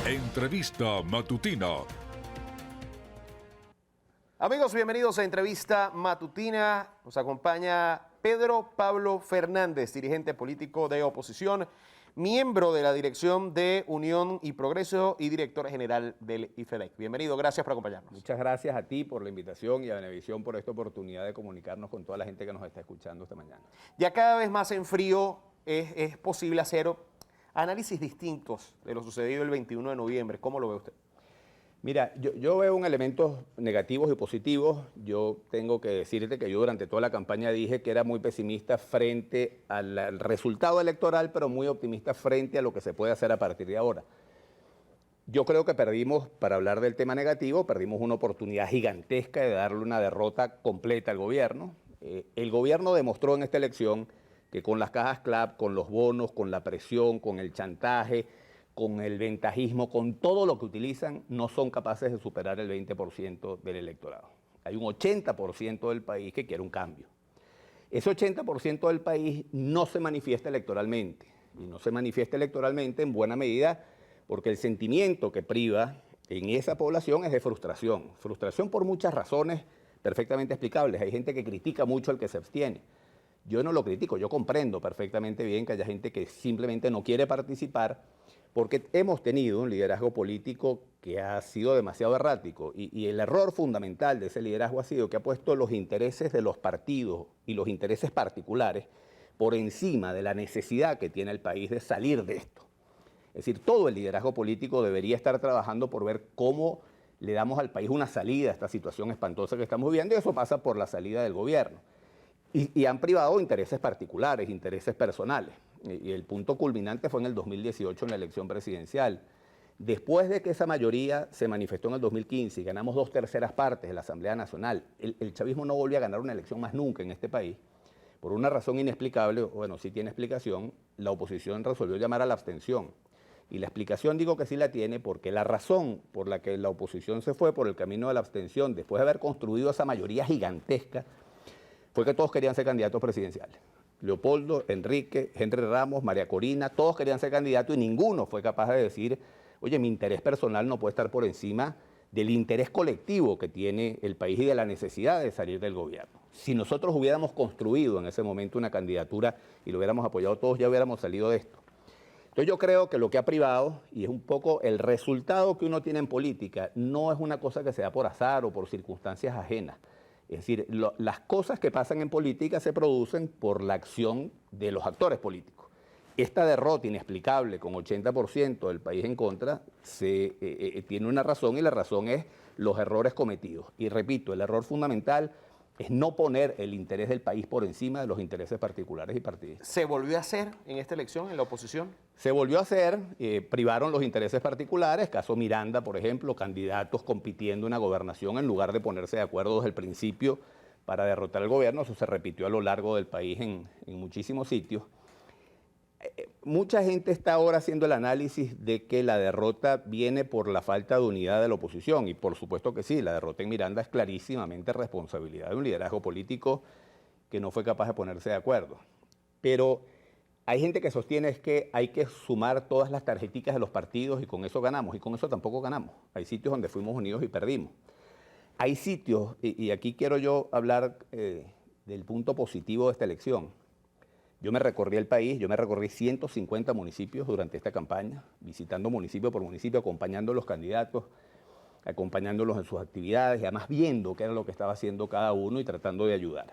Entrevista Matutina. Amigos, bienvenidos a Entrevista Matutina. Nos acompaña Pedro Pablo Fernández, dirigente político de oposición, miembro de la dirección de Unión y Progreso y director general del IFEDEC. Bienvenido, gracias por acompañarnos. Muchas gracias a ti por la invitación y a Venevisión por esta oportunidad de comunicarnos con toda la gente que nos está escuchando esta mañana. Ya cada vez más en frío es posible hacer análisis distintos de lo sucedido el 21 de noviembre. ¿Cómo lo ve usted? Mira, yo veo elementos negativos y positivos. Yo tengo que decirte que yo durante toda la campaña dije que era muy pesimista frente al resultado electoral, pero muy optimista frente a lo que se puede hacer a partir de ahora. Yo creo que perdimos, para hablar del tema negativo, perdimos una oportunidad gigantesca de darle una derrota completa al gobierno. El gobierno demostró en esta elección que con las cajas CLAP, con los bonos, con la presión, con el chantaje, con el ventajismo, con todo lo que utilizan, no son capaces de superar el 20% del electorado. Hay un 80% del país que quiere un cambio. Ese 80% del país no se manifiesta electoralmente, y no se manifiesta electoralmente en buena medida porque el sentimiento que priva en esa población es de frustración. Frustración por muchas razones perfectamente explicables. Hay gente que critica mucho al que se abstiene. Yo no lo critico, yo comprendo perfectamente bien que haya gente que simplemente no quiere participar porque hemos tenido un liderazgo político que ha sido demasiado errático y el error fundamental de ese liderazgo ha sido que ha puesto los intereses de los partidos y los intereses particulares por encima de la necesidad que tiene el país de salir de esto. Es decir, todo el liderazgo político debería estar trabajando por ver cómo le damos al país una salida a esta situación espantosa que estamos viviendo, y eso pasa por la salida del gobierno. Y han privado intereses particulares, intereses personales. Y el punto culminante fue en el 2018 en la elección presidencial. Después de que esa mayoría se manifestó en el 2015 y ganamos 2/3 partes de la Asamblea Nacional, el chavismo no volvió a ganar una elección más nunca en este país. Por una razón inexplicable, bueno, sí tiene explicación, la oposición resolvió llamar a la abstención. Y la explicación digo que sí la tiene porque la razón por la que la oposición se fue por el camino de la abstención, después de haber construido esa mayoría gigantesca, fue que todos querían ser candidatos presidenciales. Leopoldo, Enrique, Henry Ramos, María Corina, todos querían ser candidatos y ninguno fue capaz de decir, oye, mi interés personal no puede estar por encima del interés colectivo que tiene el país y de la necesidad de salir del gobierno. Si nosotros hubiéramos construido en ese momento una candidatura y lo hubiéramos apoyado todos, ya hubiéramos salido de esto. Entonces yo creo que lo que ha privado, y es un poco el resultado que uno tiene en política, no es una cosa que se da por azar o por circunstancias ajenas. Es decir, las cosas que pasan en política se producen por la acción de los actores políticos. Esta derrota inexplicable con 80% del país en contra tiene una razón, y la razón es los errores cometidos. Y repito, el error fundamental es no poner el interés del país por encima de los intereses particulares y partidistas. ¿Se volvió a hacer en esta elección, en la oposición? Se volvió a hacer, privaron los intereses particulares, caso Miranda, por ejemplo, candidatos compitiendo en una gobernación en lugar de ponerse de acuerdo desde el principio para derrotar al gobierno. Eso se repitió a lo largo del país en muchísimos sitios. Mucha gente está ahora haciendo el análisis de que la derrota viene por la falta de unidad de la oposición, y por supuesto que sí, la derrota en Miranda es clarísimamente responsabilidad de un liderazgo político que no fue capaz de ponerse de acuerdo. Pero hay gente que sostiene es que hay que sumar todas las tarjeticas de los partidos y con eso ganamos, y con eso tampoco ganamos. Hay sitios donde fuimos unidos y perdimos. Hay sitios, y aquí quiero yo hablar del punto positivo de esta elección. Yo me recorrí el país, yo me recorrí 150 municipios durante esta campaña, visitando municipio por municipio, acompañando a los candidatos, acompañándolos en sus actividades, y además viendo qué era lo que estaba haciendo cada uno y tratando de ayudar.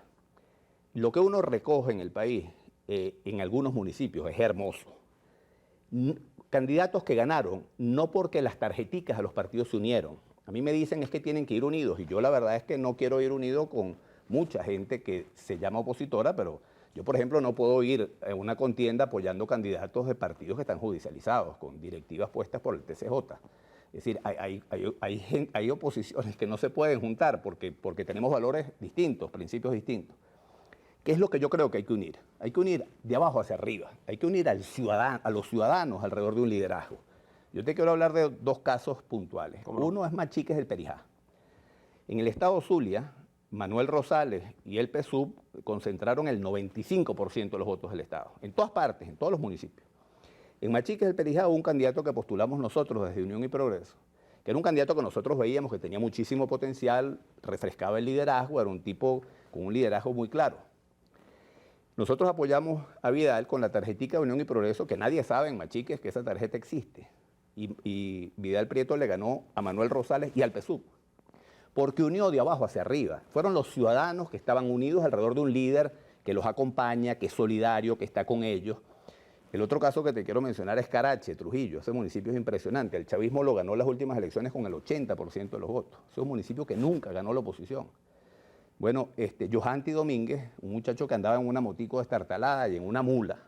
Lo que uno recoge en el país, en algunos municipios, es hermoso. Candidatos que ganaron, no porque las tarjeticas de los partidos se unieron. A mí me dicen es que tienen que ir unidos, y yo la verdad es que no quiero ir unido con mucha gente que se llama opositora, pero yo, por ejemplo, no puedo ir a una contienda apoyando candidatos de partidos que están judicializados, con directivas puestas por el TCJ. Es decir, hay oposiciones que no se pueden juntar porque tenemos valores distintos, principios distintos. ¿Qué es lo que yo creo que hay que unir? Hay que unir de abajo hacia arriba, hay que unir a los ciudadanos alrededor de un liderazgo. Yo te quiero hablar de dos casos puntuales. Uno es Machiques del Perijá. En el estado Zulia, Manuel Rosales y el PSUV concentraron el 95% de los votos del Estado, en todas partes, en todos los municipios. En Machiques del Perijá hubo un candidato que postulamos nosotros desde Unión y Progreso, que era un candidato que nosotros veíamos que tenía muchísimo potencial, refrescaba el liderazgo, era un tipo con un liderazgo muy claro. Nosotros apoyamos a Vidal con la tarjetica de Unión y Progreso, que nadie sabe en Machiques que esa tarjeta existe. Y Vidal Prieto le ganó a Manuel Rosales y al PSUV, porque unió de abajo hacia arriba. Fueron los ciudadanos que estaban unidos alrededor de un líder que los acompaña, que es solidario, que está con ellos. El otro caso que te quiero mencionar es Carache, Trujillo. Ese municipio es impresionante. El chavismo lo ganó las últimas elecciones con el 80% de los votos. Ese es un municipio que nunca ganó la oposición. Bueno, Johanty Domínguez, un muchacho que andaba en una motico destartalada y en una mula,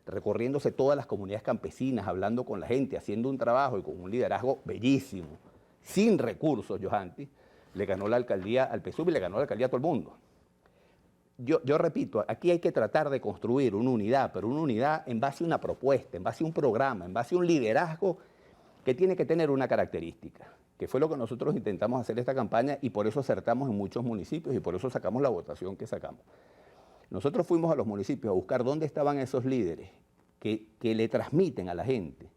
recorriéndose todas las comunidades campesinas, hablando con la gente, haciendo un trabajo y con un liderazgo bellísimo, sin recursos, Johanty, le ganó la alcaldía al PSUV y le ganó la alcaldía a todo el mundo. Yo repito, aquí hay que tratar de construir una unidad, pero una unidad en base a una propuesta, en base a un programa, en base a un liderazgo que tiene que tener una característica, que fue lo que nosotros intentamos hacer esta campaña y por eso acertamos en muchos municipios y por eso sacamos la votación que sacamos. Nosotros fuimos a los municipios a buscar dónde estaban esos líderes que le transmiten a la gente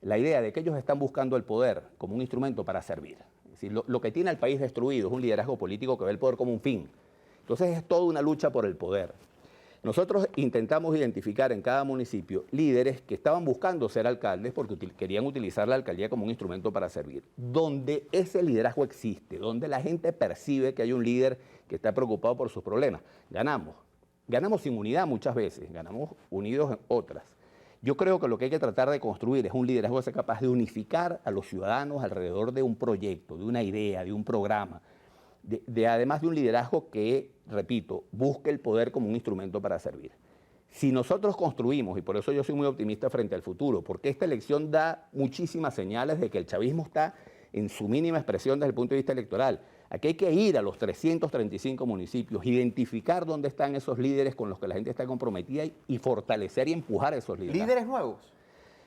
la idea de que ellos están buscando el poder como un instrumento para servir. Es decir, lo que tiene al país destruido es un liderazgo político que ve el poder como un fin. Entonces es toda una lucha por el poder. Nosotros intentamos identificar en cada municipio líderes que estaban buscando ser alcaldes porque querían utilizar la alcaldía como un instrumento para servir. Donde ese liderazgo existe, donde la gente percibe que hay un líder que está preocupado por sus problemas, ganamos. Ganamos sin unidad muchas veces, ganamos unidos en otras. Yo creo que lo que hay que tratar de construir es un liderazgo que sea capaz de unificar a los ciudadanos alrededor de un proyecto, de una idea, de un programa, además de un liderazgo que, repito, busque el poder como un instrumento para servir. Si nosotros construimos, y por eso yo soy muy optimista frente al futuro, porque esta elección da muchísimas señales de que el chavismo está en su mínima expresión desde el punto de vista electoral. Aquí hay que ir a los 335 municipios, identificar dónde están esos líderes con los que la gente está comprometida y fortalecer y empujar a esos líderes. ¿Líderes nuevos?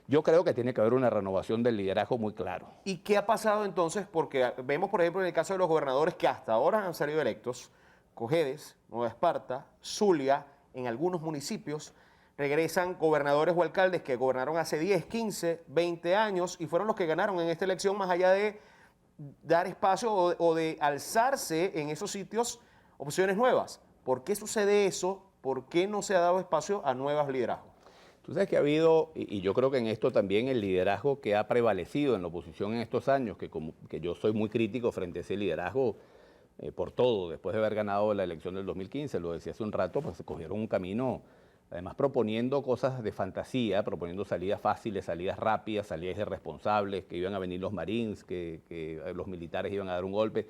Yo creo que tiene que haber una renovación del liderazgo muy claro. ¿Y qué ha pasado entonces? Porque vemos, por ejemplo, en el caso de los gobernadores que hasta ahora han salido electos, Cojedes, Nueva Esparta, Zulia, en algunos municipios, regresan gobernadores o alcaldes que gobernaron hace 10, 15, 20 años y fueron los que ganaron en esta elección, más allá de dar espacio o de alzarse en esos sitios opciones nuevas. ¿Por qué sucede eso? ¿Por qué no se ha dado espacio a nuevos liderazgos? Tú sabes que ha habido, y yo creo que en esto también el liderazgo que ha prevalecido en la oposición en estos años, que yo soy muy crítico frente a ese liderazgo por todo, después de haber ganado la elección del 2015, lo decía hace un rato, pues se cogieron un camino, además proponiendo cosas de fantasía, proponiendo salidas fáciles, salidas rápidas, salidas irresponsables, que iban a venir los marines, que los militares iban a dar un golpe.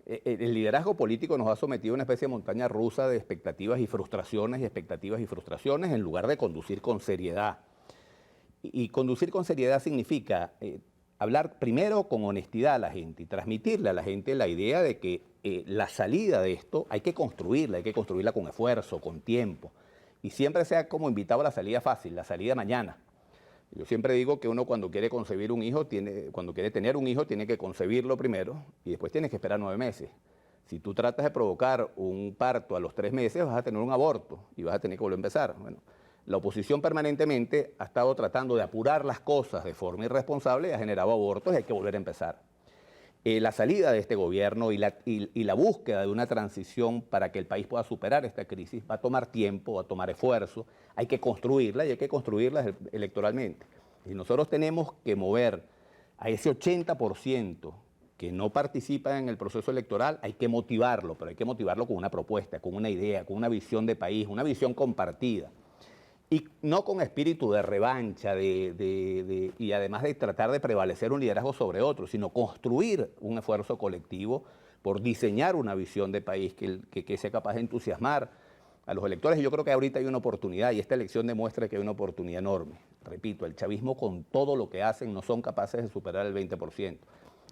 El liderazgo político nos ha sometido a una especie de montaña rusa de expectativas y frustraciones, en lugar de conducir con seriedad. Y conducir con seriedad significa hablar primero con honestidad a la gente y transmitirle a la gente la idea de que la salida de esto hay que construirla con esfuerzo, con tiempo. Y siempre sea como invitado a la salida fácil, la salida mañana. Yo siempre digo que uno cuando quiere concebir un hijo, cuando quiere tener un hijo, tiene que concebirlo primero y después tienes que esperar 9 meses. Si tú tratas de provocar un parto a los 3 meses, vas a tener un aborto y vas a tener que volver a empezar. Bueno, la oposición permanentemente ha estado tratando de apurar las cosas de forma irresponsable y ha generado abortos y hay que volver a empezar. La salida de este gobierno y la búsqueda de una transición para que el país pueda superar esta crisis va a tomar tiempo, va a tomar esfuerzo, hay que construirla y hay que construirla electoralmente. Y nosotros tenemos que mover a ese 80% que no participa en el proceso electoral, hay que motivarlo, pero hay que motivarlo con una propuesta, con una idea, con una visión de país, una visión compartida. Y no con espíritu de revancha y además de tratar de prevalecer un liderazgo sobre otro, sino construir un esfuerzo colectivo por diseñar una visión de país que sea capaz de entusiasmar a los electores. Y yo creo que ahorita hay una oportunidad y esta elección demuestra que hay una oportunidad enorme. Repito, el chavismo con todo lo que hacen no son capaces de superar el 20%.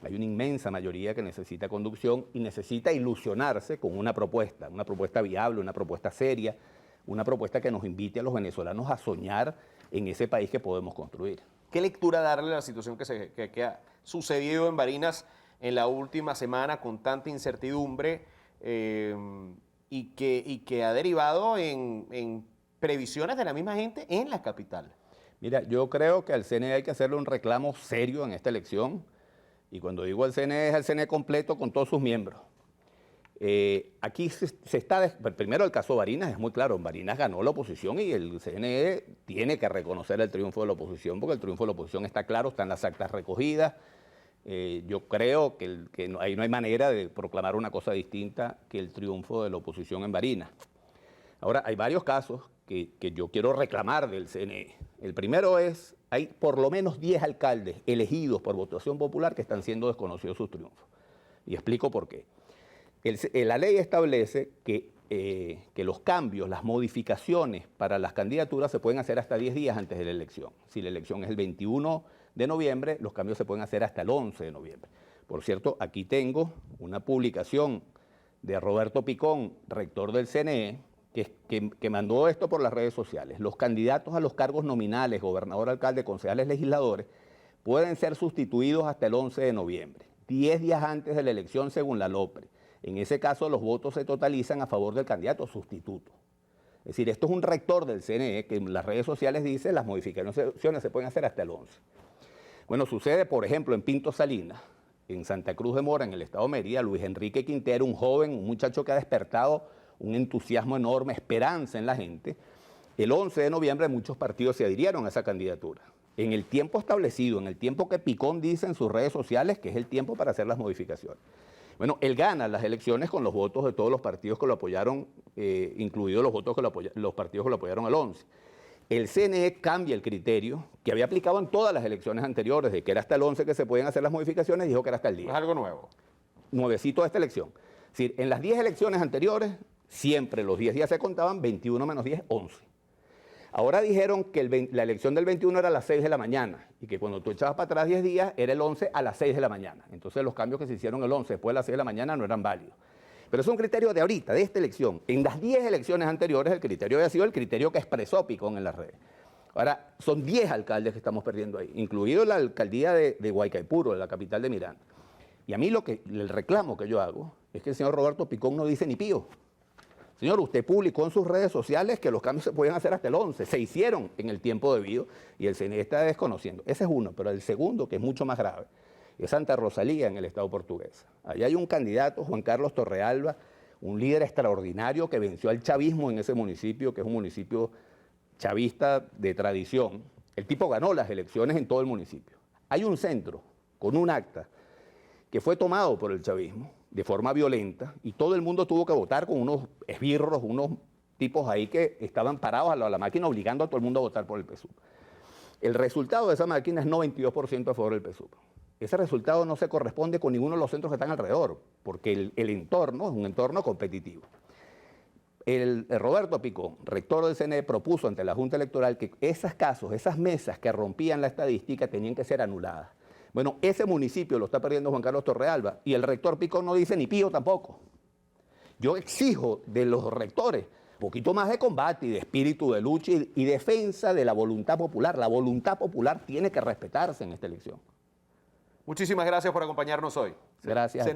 Hay una inmensa mayoría que necesita conducción y necesita ilusionarse con una propuesta viable, una propuesta seria, una propuesta que nos invite a los venezolanos a soñar en ese país que podemos construir. ¿Qué lectura darle a la situación que ha sucedido en Barinas en la última semana con tanta incertidumbre y que ha derivado en previsiones de la misma gente en la capital? Mira, yo creo que al CNE hay que hacerle un reclamo serio en esta elección. Y cuando digo al CNE, es al CNE completo con todos sus miembros. Aquí se está... Primero, el caso Barinas es muy claro. Barinas ganó la oposición y el CNE tiene que reconocer el triunfo de la oposición, porque el triunfo de la oposición está claro, están las actas recogidas. Yo creo que, ahí no hay manera de proclamar una cosa distinta que el triunfo de la oposición en Barinas. Ahora, hay varios casos que yo quiero reclamar del CNE. El primero es, hay por lo menos 10 alcaldes elegidos por votación popular que están siendo desconocidos sus triunfos. Y explico por qué. La ley establece que los cambios, las modificaciones para las candidaturas se pueden hacer hasta 10 días antes de la elección. Si la elección es el 21 de noviembre, los cambios se pueden hacer hasta el 11 de noviembre. Por cierto, aquí tengo una publicación de Roberto Picón, rector del CNE, que mandó esto por las redes sociales. Los candidatos a los cargos nominales, gobernador, alcalde, concejales, legisladores, pueden ser sustituidos hasta el 11 de noviembre, 10 días antes de la elección según la LOPRE. En ese caso, los votos se totalizan a favor del candidato sustituto. Es decir, esto es un rector del CNE que en las redes sociales dice las modificaciones se pueden hacer hasta el 11. Bueno, sucede, por ejemplo, en Pinto Salinas, en Santa Cruz de Mora, en el estado de Mérida, Luis Enrique Quintero, un joven, un muchacho que ha despertado un entusiasmo enorme, esperanza en la gente. El 11 de noviembre muchos partidos se adhirieron a esa candidatura. En el tiempo establecido, en el tiempo que Picón dice en sus redes sociales, que es el tiempo para hacer las modificaciones. Bueno, él gana las elecciones con los votos de todos los partidos que lo apoyaron, incluidos los votos los partidos que lo apoyaron el 11. El CNE cambia el criterio que había aplicado en todas las elecciones anteriores, de que era hasta el 11 que se pueden hacer las modificaciones, dijo que era hasta el 10. Es algo nuevo. Nuevecito de esta elección. Es decir, en las 10 elecciones anteriores, siempre los 10 días se contaban, 21 menos 10, 11. Ahora dijeron que la elección del 21 era a las 6 de la mañana y que cuando tú echabas para atrás 10 días era el 11 a las 6 de la mañana. Entonces los cambios que se hicieron el 11 después de las 6 de la mañana no eran válidos. Pero es un criterio de ahorita, de esta elección. En las 10 elecciones anteriores el criterio había sido el criterio que expresó Picón en las redes. Ahora, son 10 alcaldes que estamos perdiendo ahí, incluido la alcaldía de Guaycaipuro, de la capital de Miranda. Y a mí el reclamo que yo hago es que el señor Roberto Picón no dice ni pío. Señor, usted publicó en sus redes sociales que los cambios se podían hacer hasta el 11. Se hicieron en el tiempo debido y el CNE está desconociendo. Ese es uno, pero el segundo, que es mucho más grave, es Santa Rosalía en el estado portugués. Allá hay un candidato, Juan Carlos Torrealba, un líder extraordinario que venció al chavismo en ese municipio, que es un municipio chavista de tradición. El tipo ganó las elecciones en todo el municipio. Hay un centro con un acta que fue tomado por el chavismo de forma violenta y todo el mundo tuvo que votar con unos esbirros, unos tipos ahí que estaban parados a la máquina obligando a todo el mundo a votar por el PSUV. El resultado de esa máquina es 92% a favor del PSUV. Ese resultado no se corresponde con ninguno de los centros que están alrededor, porque el entorno es un entorno competitivo. El Roberto Picón, rector del CNE, propuso ante la Junta Electoral que esos casos, esas mesas que rompían la estadística tenían que ser anuladas. Bueno, ese municipio lo está perdiendo Juan Carlos Torrealba y el rector Picón no dice ni pío tampoco. Yo exijo de los rectores un poquito más de combate y de espíritu de lucha y defensa de la voluntad popular. La voluntad popular tiene que respetarse en esta elección. Muchísimas gracias por acompañarnos hoy. Gracias. Se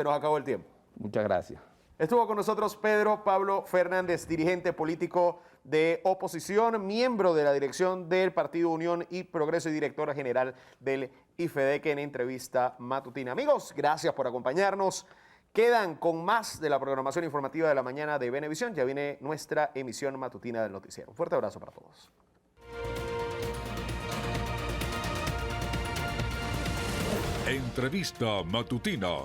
nos acabó el tiempo. Muchas gracias. Estuvo con nosotros Pedro Pablo Fernández, dirigente político de oposición, miembro de la dirección del Partido Unión y Progreso y directora general del IFEDEC en entrevista matutina. Amigos, gracias por acompañarnos. Quedan con más de la programación informativa de la mañana de Venevisión. Ya viene nuestra emisión matutina del noticiero. Un fuerte abrazo para todos. Entrevista matutina